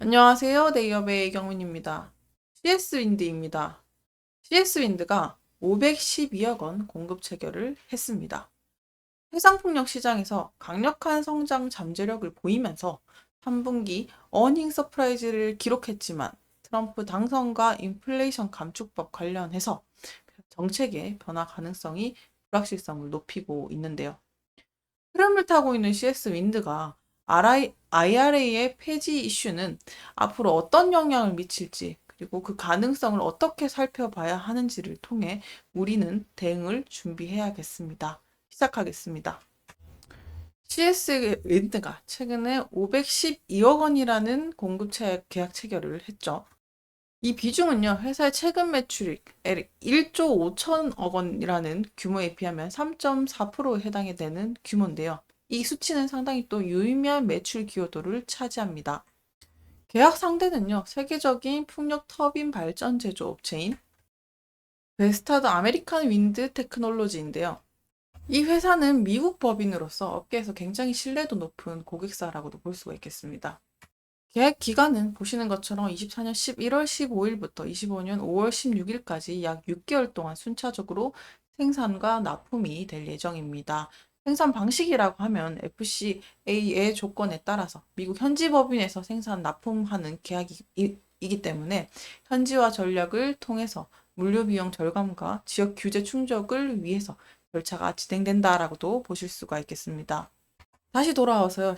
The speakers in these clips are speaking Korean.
안녕하세요. 네이버의 이경민입니다. CS윈드입니다. CS윈드가 512억 원 공급 체결을 했습니다. 해상풍력 시장에서 강력한 성장 잠재력을 보이면서 3분기 어닝 서프라이즈를 기록했지만 트럼프 당선과 인플레이션 감축법 관련해서 정책의 변화 가능성이 불확실성을 높이고 있는데요. 흐름을 타고 있는 CS윈드가 IRA의 폐지 이슈는 앞으로 어떤 영향을 미칠지, 그리고 그 가능성을 어떻게 살펴봐야 하는지를 통해 우리는 대응을 준비해야겠습니다. 시작하겠습니다. CS윈드가 최근에 512억 원이라는 계약 체결을 했죠. 이 비중은요, 회사의 최근 매출이 1조 5천억 원이라는 규모에 비하면 3.4%에 해당이 되는 규모인데요. 이 수치는 상당히 또 유의미한 매출 기여도를 차지합니다. 계약 상대는요, 세계적인 풍력 터빈 발전 제조 업체인 베스타드 아메리칸 윈드 테크놀로지인데요. 이 회사는 미국 법인으로서 업계에서 굉장히 신뢰도 높은 고객사라고도 볼 수가 있겠습니다. 계약 기간은 보시는 것처럼 24년 11월 15일부터 25년 5월 16일까지 약 6개월 동안 순차적으로 생산과 납품이 될 예정입니다. 생산 방식이라고 하면 FCA의 조건에 따라서 미국 현지 법인에서 생산 납품하는 계약이기 때문에 현지화 전략을 통해서 물류 비용 절감과 지역 규제 충족을 위해서 절차가 진행된다라고도 보실 수가 있겠습니다. 다시 돌아와서요.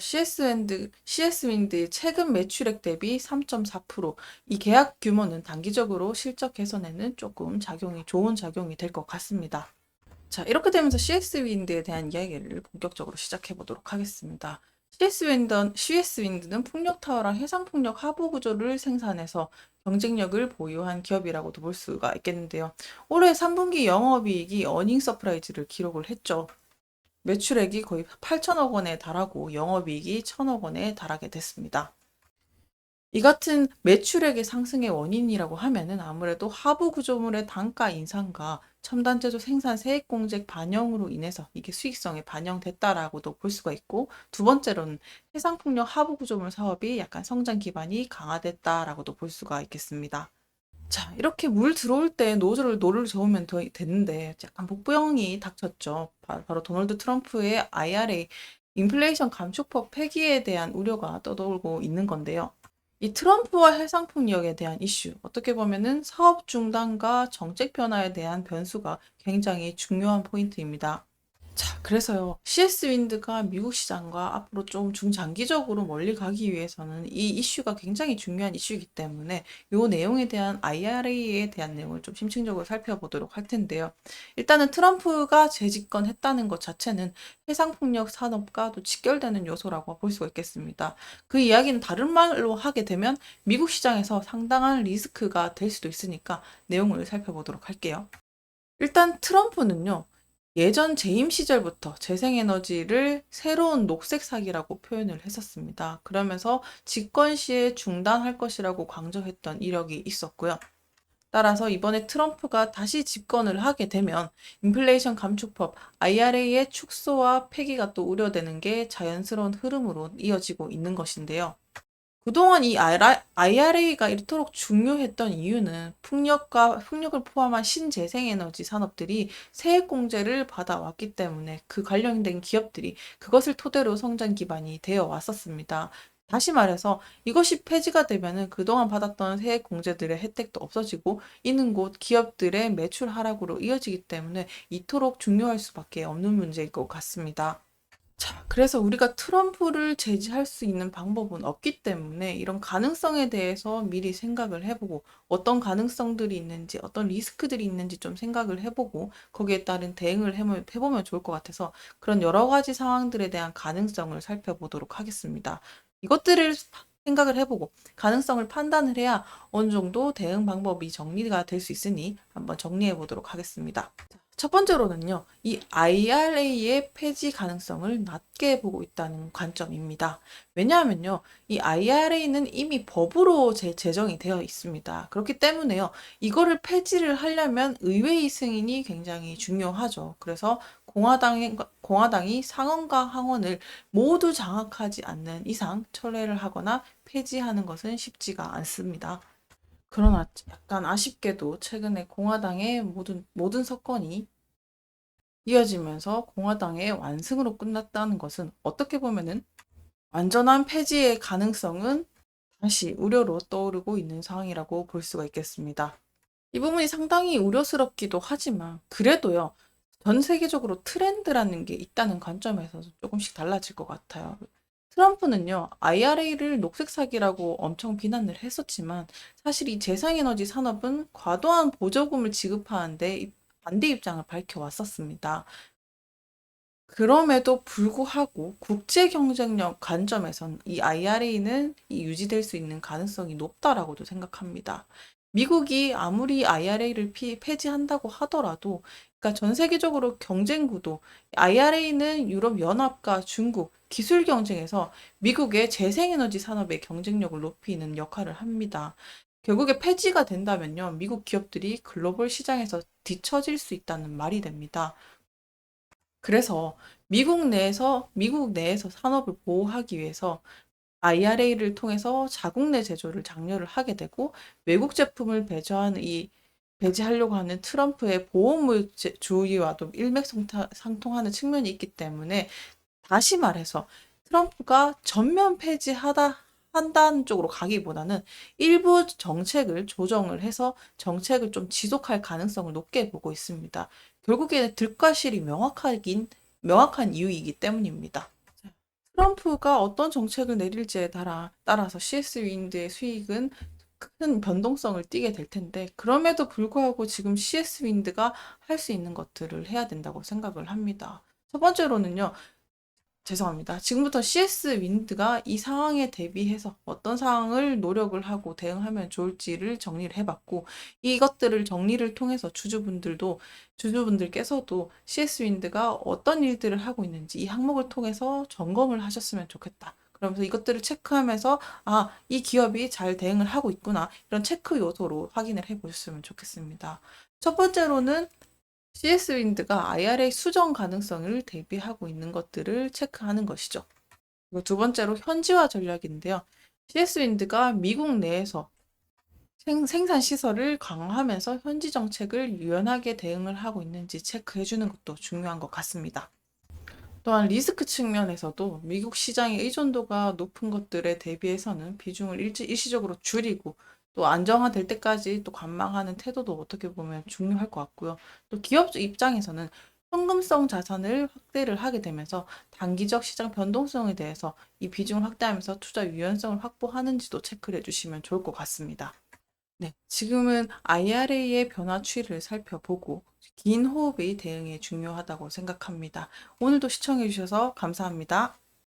CS윈드의 최근 매출액 대비 3.4%. 이 계약 규모는 단기적으로 실적 개선에는 조금 좋은 작용이 될 것 같습니다. 자, 이렇게 되면서 CS윈드에 대한 이야기를 본격적으로 시작해 보도록 하겠습니다. CS윈드는 풍력타워랑 해상풍력 하부 구조를 생산해서 경쟁력을 보유한 기업이라고도 볼 수가 있겠는데요. 올해 3분기 영업이익이 어닝 서프라이즈를 기록을 했죠. 매출액이 거의 8천억 원에 달하고 영업이익이 1천억 원에 달하게 됐습니다. 이 같은 매출액의 상승의 원인이라고 하면은 아무래도 하부 구조물의 단가 인상과 첨단 제조 생산 세액 공제 반영으로 인해서 이게 수익성에 반영됐다라고도 볼 수가 있고, 두 번째로는 해상풍력 하부 구조물 사업이 약간 성장 기반이 강화됐다라고도 볼 수가 있겠습니다. 자, 이렇게 물 들어올 때 노를 저으면 되는데 약간 복부형이 닥쳤죠. 바로 도널드 트럼프의 IRA, 인플레이션 감축법 폐기에 대한 우려가 떠돌고 있는 건데요. 이 트럼프와 해상풍력에 대한 이슈, 어떻게 보면은 사업 중단과 정책 변화에 대한 변수가 굉장히 중요한 포인트입니다. 자, 그래서요, CS윈드가 미국 시장과 앞으로 좀 중장기적으로 멀리 가기 위해서는 이 이슈가 굉장히 중요한 이슈이기 때문에 이 내용에 대한 IRA에 대한 내용을 좀 심층적으로 살펴보도록 할 텐데요. 일단은 트럼프가 재집권했다는 것 자체는 해상풍력 산업과 또 직결되는 요소라고 볼 수가 있겠습니다. 그 이야기는 다른 말로 하게 되면 미국 시장에서 상당한 리스크가 될 수도 있으니까 내용을 살펴보도록 할게요. 일단 트럼프는요, 예전 재임 시절부터 재생에너지를 새로운 녹색 사기라고 표현을 했었습니다. 그러면서 집권 시에 중단할 것이라고 강조했던 이력이 있었고요. 따라서 이번에 트럼프가 다시 집권을 하게 되면 인플레이션 감축법 IRA의 축소와 폐기가 또 우려되는 게 자연스러운 흐름으로 이어지고 있는 것인데요. 그동안 이 IRA가 이토록 중요했던 이유는 풍력을 포함한 신재생에너지 산업들이 세액 공제를 받아왔기 때문에 그 관련된 기업들이 그것을 토대로 성장 기반이 되어 왔었습니다. 다시 말해서 이것이 폐지가 되면은 그동안 받았던 세액 공제들의 혜택도 없어지고 이는 곧 기업들의 매출 하락으로 이어지기 때문에 이토록 중요할 수밖에 없는 문제일 것 같습니다. 자, 그래서 우리가 트럼프를 제지할 수 있는 방법은 없기 때문에 이런 가능성에 대해서 미리 생각을 해보고 어떤 가능성들이 있는지 어떤 리스크들이 있는지 좀 생각을 해보고 거기에 따른 대응을 해보면 좋을 것 같아서 그런 여러 가지 상황들에 대한 가능성을 살펴보도록 하겠습니다. 이것들을 생각을 해보고 가능성을 판단을 해야 어느 정도 대응 방법이 정리가 될 수 있으니 한번 정리해 보도록 하겠습니다. 첫 번째로는요, 이 IRA의 폐지 가능성을 낮게 보고 있다는 관점입니다. 왜냐하면요, 이 IRA는 이미 법으로 제정이 되어 있습니다. 그렇기 때문에요, 이거를 폐지를 하려면 의회의 승인이 굉장히 중요하죠. 그래서 공화당이 상원과 하원을 모두 장악하지 않는 이상 철회를 하거나 폐지하는 것은 쉽지가 않습니다. 그러나 약간 아쉽게도 최근에 공화당의 모든 사건이 이어지면서 공화당의 완승으로 끝났다는 것은 어떻게 보면은 완전한 폐지의 가능성은 다시 우려로 떠오르고 있는 상황이라고 볼 수가 있겠습니다. 이 부분이 상당히 우려스럽기도 하지만 그래도요. 전 세계적으로 트렌드라는 게 있다는 관점에서 조금씩 달라질 것 같아요. 트럼프는요, IRA를 녹색 사기라고 엄청 비난을 했었지만 사실 이 재생에너지 산업은 과도한 보조금을 지급하는데 반대 입장을 밝혀왔었습니다. 그럼에도 불구하고 국제 경쟁력 관점에선 이 IRA는 유지될 수 있는 가능성이 높다라고도 생각합니다. 미국이 아무리 IRA를 폐지한다고 하더라도, 그러니까 전 세계적으로 경쟁 구도, IRA는 유럽 연합과 중국 기술 경쟁에서 미국의 재생에너지 산업의 경쟁력을 높이는 역할을 합니다. 결국에 폐지가 된다면요, 미국 기업들이 글로벌 시장에서 뒤처질 수 있다는 말이 됩니다. 그래서 미국 내에서 산업을 보호하기 위해서 IRA를 통해서 자국 내 제조를 장려를 하게 되고 외국 제품을 배제하려고 하는 트럼프의 보호무주의와도 일맥상통하는 측면이 있기 때문에 다시 말해서 트럼프가 전면 폐지하다 한다는 쪽으로 가기보다는 일부 정책을 조정을 해서 정책을 좀 지속할 가능성을 높게 보고 있습니다. 결국에는 득과 실이 명확한 이유이기 때문입니다. 트럼프가 어떤 정책을 내릴지에 따라서 CS 윈드의 수익은 큰 변동성을 띠게 될 텐데, 그럼에도 불구하고 지금 CS 윈드가 할 수 있는 것들을 해야 된다고 생각을 합니다. 첫 번째로는요, 죄송합니다. 지금부터 CS 윈드가 이 상황에 대비해서 어떤 상황을 노력을 하고 대응하면 좋을지를 정리를 해봤고, 이것들을 정리를 통해서 주주분들께서도 CS 윈드가 어떤 일들을 하고 있는지 이 항목을 통해서 점검을 하셨으면 좋겠다. 그러면서 이것들을 체크하면서, 아, 이 기업이 잘 대응을 하고 있구나. 이런 체크 요소로 확인을 해보셨으면 좋겠습니다. 첫 번째로는 CS 윈드가 IRA 수정 가능성을 대비하고 있는 것들을 체크하는 것이죠. 그리고 두 번째로 현지화 전략인데요. CS 윈드가 미국 내에서 생산 시설을 강화하면서 현지 정책을 유연하게 대응을 하고 있는지 체크해 주는 것도 중요한 것 같습니다. 또한 리스크 측면에서도 미국 시장의 의존도가 높은 것들에 대비해서는 비중을 일시적으로 줄이고 또 안정화될 때까지 또 관망하는 태도도 어떻게 보면 중요할 것 같고요. 또 기업 입장에서는 현금성 자산을 확대를 하게 되면서 단기적 시장 변동성에 대해서 이 비중을 확대하면서 투자 유연성을 확보하는지도 체크를 해주시면 좋을 것 같습니다. 네, 지금은 IRA의 변화 추이를 살펴보고 긴 호흡의 대응이 중요하다고 생각합니다. 오늘도 시청해 주셔서 감사합니다.